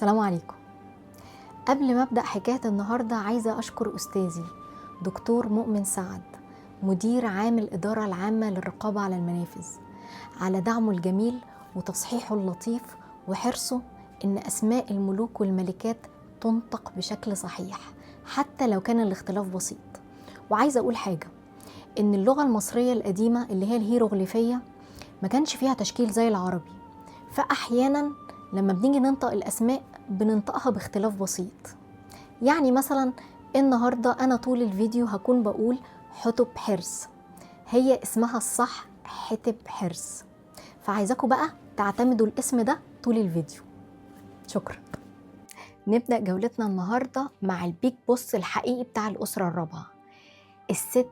السلام عليكم. قبل ما أبدأ حكاية النهاردة عايزة أشكر أستاذي دكتور مؤمن سعد، مدير عام الإدارة العامة للرقابة على المنافذ، على دعمه الجميل وتصحيحه اللطيف وحرصه إن أسماء الملوك والملكات تنطق بشكل صحيح حتى لو كان الاختلاف بسيط. وعايزة أقول حاجة، إن اللغة المصرية القديمة اللي هي الهيروغليفية ما كانش فيها تشكيل زي العربي، فأحيانا لما بنيجي ننطق الأسماء بننطقها باختلاف بسيط. يعني مثلا النهاردة أنا طول الفيديو هكون بقول حتب حرص، هي اسمها الصح حتب حرص، فعايزاكم بقى تعتمدوا الاسم ده طول الفيديو. شكرا. نبدأ جولتنا النهاردة مع البيج بوس الحقيقي بتاع الأسرة الرابعة، الست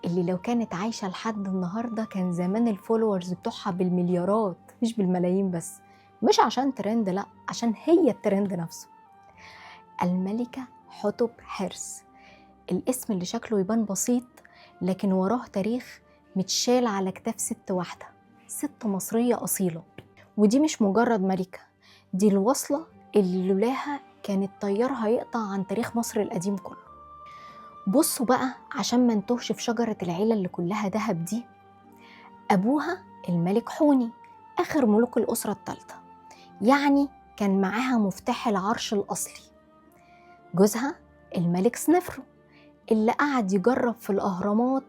اللي لو كانت عايشة لحد النهاردة كان زمان الفولورز بتوعها بالمليارات مش بالملايين، بس مش عشان ترند، لا عشان هي الترند نفسه. الملكة حتب حرص، الاسم اللي شكله يبان بسيط لكن وراه تاريخ متشال على كتاف ست واحدة، ست مصرية أصيلة. ودي مش مجرد ملكة، دي الوصلة اللي لولاها كان الطيار هيقطع عن تاريخ مصر القديم كله. بصوا بقى عشان ما نتوهش في شجرة العيلة اللي كلها دهب دي، أبوها الملك حوني آخر ملوك الأسرة الثالثة، يعني كان معاها مفتاح العرش الأصلي. جوزها الملك سنفرو اللي قعد يجرب في الأهرامات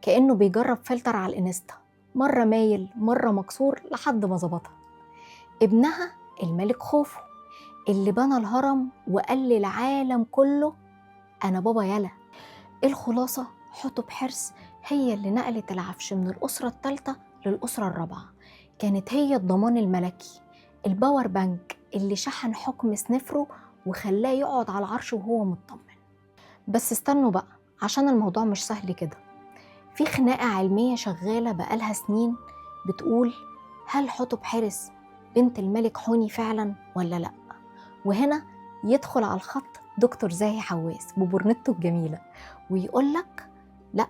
كأنه بيجرب فلتر على الإنستا، مرة مايل مرة مكسور لحد ما ظبطها. ابنها الملك خوفو اللي بنى الهرم وقال للعالم كله أنا بابا يلا. الخلاصة حتب حرص هي اللي نقلت العفش من الأسرة الثالثة للأسرة الرابعة، كانت هي الضمان الملكي، الباور بانك اللي شحن حكم سنفرو وخلاه يقعد على العرش وهو مطمن. بس استنوا بقى عشان الموضوع مش سهل كده، في خناقة علمية شغالة بقالها سنين بتقول هل حتب حرص بنت الملك حوني فعلا ولا لأ؟ وهنا يدخل على الخط دكتور زاهي حواس ببرنته الجميلة ويقولك لأ،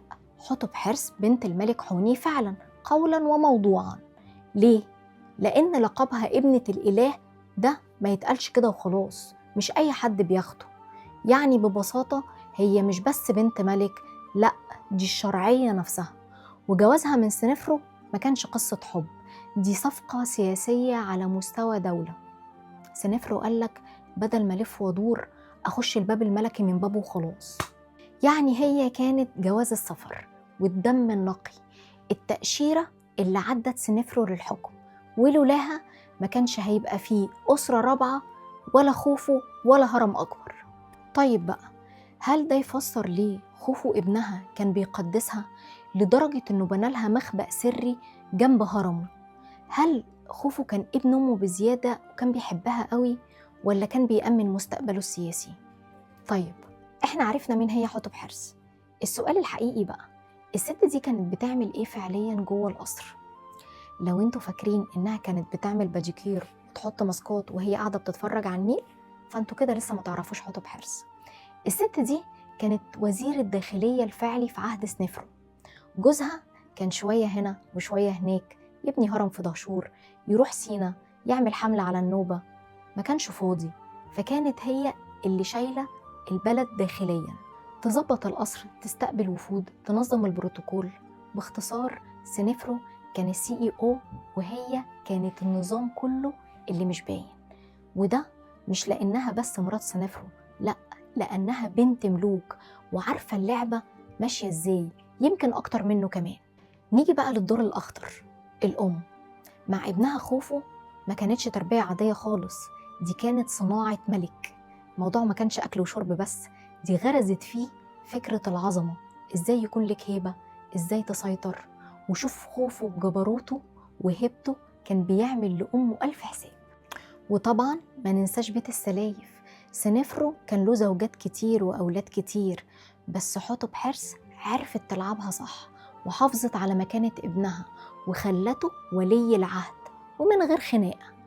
حتب حرص بنت الملك حوني فعلا قولا وموضوعا. ليه؟ لأن لقبها ابنة الإله ده ما يتقالش كده وخلاص، مش أي حد بياخده. يعني ببساطة هي مش بس بنت ملك، لأ دي الشرعية نفسها. وجوازها من سنفرو ما كانش قصة حب، دي صفقة سياسية على مستوى دولة. سنفرو قالك بدل ما ألف وادور أخش الباب الملكي من بابه وخلاص. يعني هي كانت جواز السفر والدم النقي، التأشيرة اللي عدت سنفرو للحكم، ولولاها ما كانش هيبقى فيه أسرة رابعة ولا خوفو ولا هرم أكبر. طيب بقى، هل ده يفسر ليه خوفو ابنها كان بيقدسها لدرجة إنه بنالها مخبأ سري جنب هرمه؟ هل خوفو كان ابن أمه بزيادة وكان بيحبها قوي، ولا كان بيأمن مستقبله السياسي؟ طيب إحنا عرفنا مين هي حتب حرص. السؤال الحقيقي بقى، الست دي كانت بتعمل إيه فعليا جوه القصر؟ لو انتوا فاكرين إنها كانت بتعمل باديكير وتحط ماسكات وهي قاعدة بتتفرج على النيل، فانتوا كده لسه ما تعرفوش حتب حرص. الست دي كانت وزير الداخلية الفعلي في عهد سنفرو. جوزها كان شوية هنا وشوية هناك، يبني هرم في دهشور، يروح سينا، يعمل حملة على النوبة، ما كانش فاضي. فكانت هي اللي شايلة البلد داخليا، تظبط القصر، تستقبل وفود، تنظم البروتوكول. باختصار سنفرو كان CEO وهي كانت النظام كله اللي مش باين. وده مش لأنها بس مرات سنفرو، لأ، لأنها بنت ملوك وعارفة اللعبة ماشية ازاي، يمكن أكتر منه كمان. نيجي بقى للدور الأخطر، الأم مع ابنها خوفو. ما كانتش تربية عادية خالص، دي كانت صناعة ملك. الموضوع ما كانش أكل وشرب بس، دي غرزت فيه فكرة العظمة، ازاي يكون لك هيبة، ازاي تسيطر. وشوف خوفو بجبروته وهيبته كان بيعمل لأمه ألف حساب. وطبعا ما ننساش بيت السلايف، سنفرو كان له زوجات كتير وأولاد كتير، بس حتب حرص عرفت تلعبها صح وحافظت على مكانة ابنها وخلته ولي العهد ومن غير خناقة.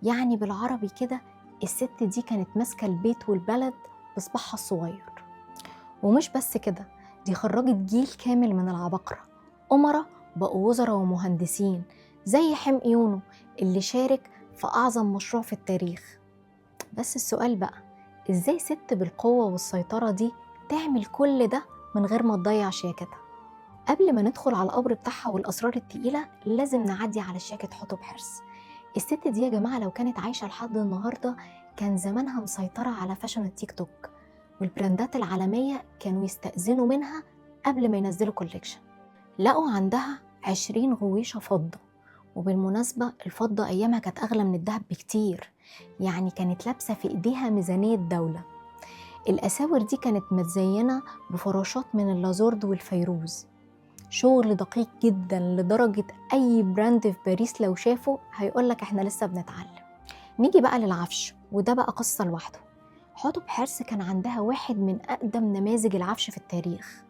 يعني بالعربي كده الست دي كانت ماسكة البيت والبلد بصباحها الصغير. ومش بس كده، دي خرجت جيل كامل من العباقرة، أمراء بقوا وزراء ومهندسين زي حمقيونو اللي شارك في أعظم مشروع في التاريخ. بس السؤال بقى، ازاي ست بالقوة والسيطرة دي تعمل كل ده من غير ما تضيع شياكتها؟ قبل ما ندخل على القبر بتاعها والأسرار التقيلة لازم نعدي على شياكة حتشبسut. الست دي يا جماعة لو كانت عايشة لحد النهاردة كان زمانها مسيطرة على فاشن التيك توك، والبراندات العالمية كانوا يستأذنوا منها قبل ما ينزلوا كوليكشن. لقوا عندها 20 غويشة فضة، وبالمناسبة الفضة أيامها كانت أغلى من الذهب بكتير، يعني كانت لابسة في إيديها ميزانية دولة. الأساور دي كانت متزينة بفراشات من اللازورد والفيروز، شغل دقيق جدا لدرجة أي براند في باريس لو شافه هيقولك احنا لسه بنتعلم. نيجي بقى للعفش، وده بقى قصة لوحده. حتشبسut كان عندها واحد من أقدم نماذج العفش في التاريخ،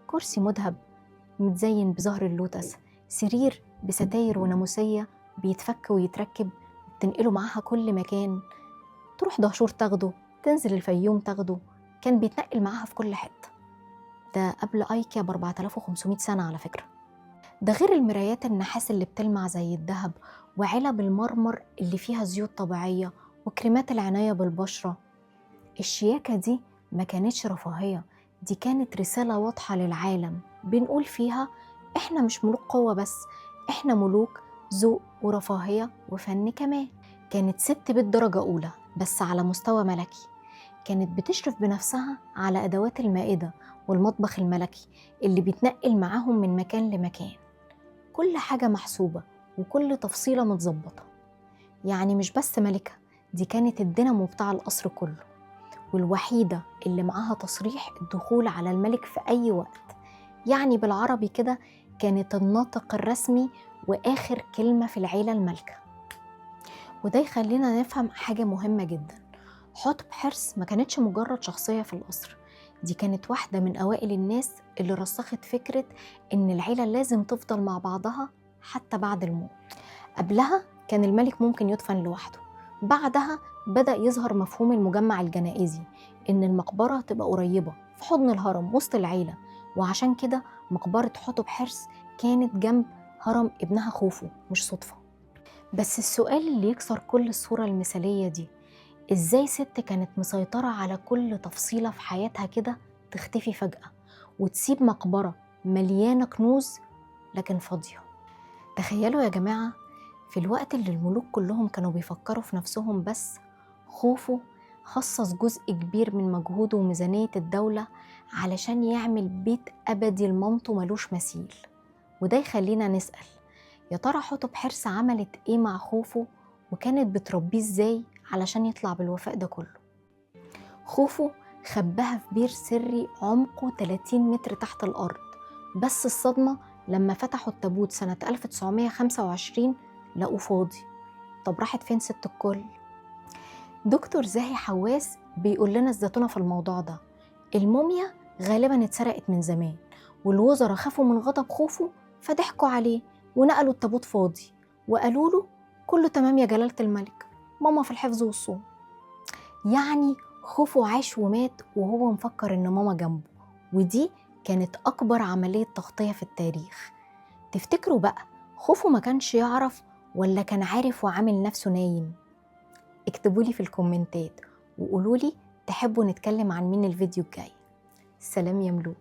كرسي مذهب متزين بزهر اللوتس، سرير بستاير وناموسية بيتفك ويتركب، بتنقله معاها كل مكان، تروح دهشور تاخده، تنزل الفيوم تاخده، كان بيتنقل معاها في كل حتة. ده قبل ايكيا ب 4500 سنة على فكرة. ده غير المرايات النحاس اللي بتلمع زي الذهب، وعلب المرمر اللي فيها زيوت طبيعية، وكريمات العناية بالبشرة. الشياكة دي ما كانتش رفاهية، دي كانت رسالة واضحة للعالم بنقول فيها احنا مش ملوك قوة بس، احنا ملوك ذوق ورفاهية وفن كمان. كانت ست بيت درجة أولى بس على مستوى ملكي، كانت بتشرف بنفسها على أدوات المائدة والمطبخ الملكي اللي بيتنقل معاهم من مكان لمكان، كل حاجة محسوبة وكل تفصيلة متظبطة. يعني مش بس ملكة، دي كانت الدينامو بتاع القصر كله، والوحيدة اللي معاها تصريح الدخول على الملك في أي وقت. يعني بالعربي كده كانت الناطق الرسمي وآخر كلمة في العيلة الملكة. وده يخلينا نفهم حاجة مهمة جدا، حتشبسut ما كانتش مجرد شخصية في القصر، دي كانت واحدة من أوائل الناس اللي رسخت فكرة إن العيلة لازم تفضل مع بعضها حتى بعد الموت. قبلها كان الملك ممكن يدفن لوحده، بعدها بدأ يظهر مفهوم المجمع الجنائزي، إن المقبرة تبقى قريبة في حضن الهرم وسط العيلة. وعشان كده مقبرة حتشبسut كانت جنب هرم ابنها خوفو، مش صدفة. بس السؤال اللي يكسر كل الصورة المثالية دي، إزاي ست كانت مسيطرة على كل تفصيلة في حياتها كده تختفي فجأة وتسيب مقبرة مليانة كنوز لكن فاضية؟ تخيلوا يا جماعة، في الوقت اللي الملوك كلهم كانوا بيفكروا في نفسهم بس، خوفو خصص جزء كبير من مجهوده وميزانية الدولة علشان يعمل بيت أبدي لمامته ملوش مثيل. وده يخلينا نسأل، يا ترى حتشبسut عملت إيه مع خوفو وكانت بتربيه إزاي علشان يطلع بالوفاء ده كله؟ خوفو خباها في بير سري عمقه 30 متر تحت الأرض، بس الصدمة لما فتحوا التابوت سنة 1925 لقوه فاضي. طب راحت فين ست الكل؟ دكتور زاهي حواس بيقول لنا الزتونة في الموضوع ده، الموميا غالبا اتسرقت من زمان، والوزراء خافوا من غضب خوفو فضحكوا عليه ونقلوا التابوت فاضي وقالوا له كله تمام يا جلالة الملك، ماما في الحفظ والصون. يعني خوفو عاش ومات وهو مفكر ان ماما جنبه، ودي كانت اكبر عملية تغطية في التاريخ. تفتكروا بقى خوفو ما كانش يعرف ولا كان عارف وعامل نفسه نايم؟ اكتبولي في الكومنتات وقولولي تحبوا نتكلم عن مين الفيديو الجاي. سلام يا ملوك.